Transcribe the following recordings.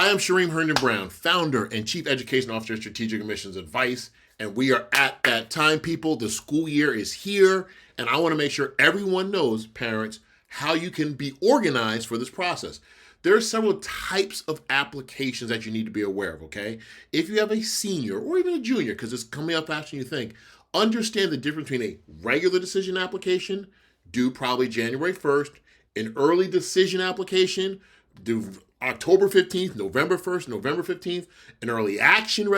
Hi, I'm Shareem Herndon Brown, founder and chief education officer at Strategic Admissions Advice. And we are at that time, people. The school year is here. And I want to make sure everyone knows, parents, how you can be organized for this process. There are several types of applications that you need to be aware of, okay? If you have a senior or even a junior, because it's coming up faster than you think, understand the difference between a regular decision application, due probably January 1st, an early decision application, due October 15th, November 1st, November 15th, an early action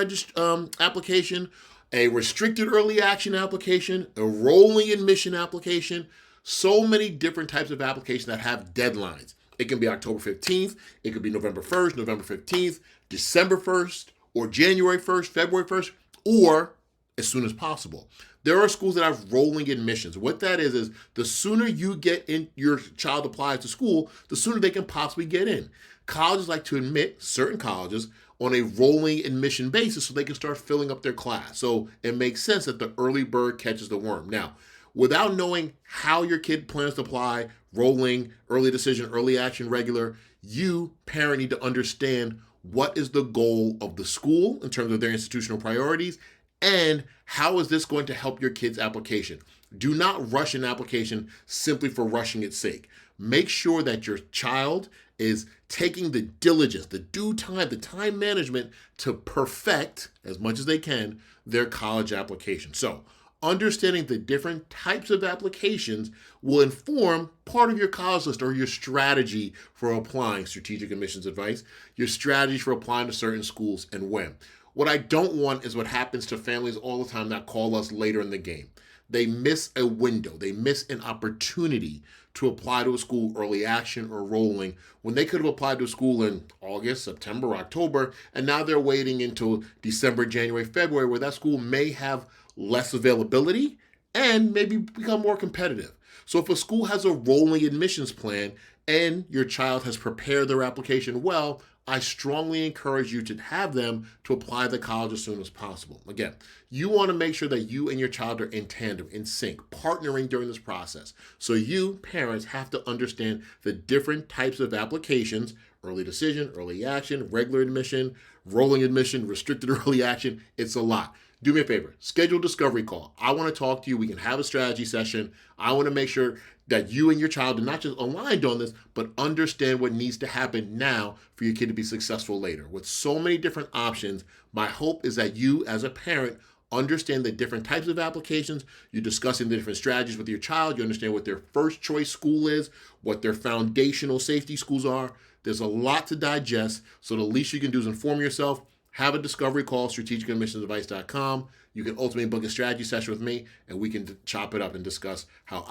application, a restricted early action application, a rolling admission application, so many different types of applications that have deadlines. It can be October 15th, it could be November 1st, November 15th, December 1st, or January 1st, February 1st, or as soon as possible. There are schools that have rolling admissions. What that is the sooner you get in, your child applies to school, the sooner they can possibly get in. Colleges like to admit, certain colleges, on a rolling admission basis so they can start filling up their class. So it makes sense that the early bird catches the worm. Now, without knowing how your kid plans to apply, rolling, early decision, early action, regular, you, parent, need to understand what is the goal of the school in terms of their institutional priorities, and how is this going to help your kid's application. Do not rush an application simply for rushing its sake. Make sure that your child is taking the diligence, the due time, the time management to perfect, as much as they can, their college application. So, understanding the different types of applications will inform part of your college list or your strategy for applying Strategic Admissions Advice, your strategy for applying to certain schools and when. What I don't want is what happens to families all the time that call us later in the game. They miss a window, they miss an opportunity to apply to a school early action or rolling when they could have applied to a school in August, September, October, and now they're waiting until December, January, February, where that school may have less availability and maybe become more competitive. So if a school has a rolling admissions plan and your child has prepared their application well, I strongly encourage you to have them to apply to college as soon as possible. Again, you want to make sure that you and your child are in tandem, in sync, partnering during this process. So you, parents, have to understand the different types of applications: early decision, early action, regular admission, rolling admission, restricted early action. It's a lot. Do me a favor, schedule a discovery call. I want to talk to you. We can have a strategy session. I want to make sure that you and your child are not just aligned on this, but understand what needs to happen now for your kid to be successful later. With so many different options, my hope is that you as a parent understand the different types of applications. You're discussing the different strategies with your child. You understand what their first choice school is, what their foundational safety schools are. There's a lot to digest, so the least you can do is inform yourself. Have a discovery call, strategicadmissionsadvice.com. You can ultimately book a strategy session with me, and we can chop it up and discuss how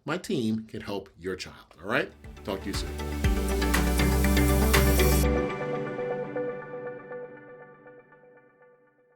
my team, can help your child. All right? Talk to you soon.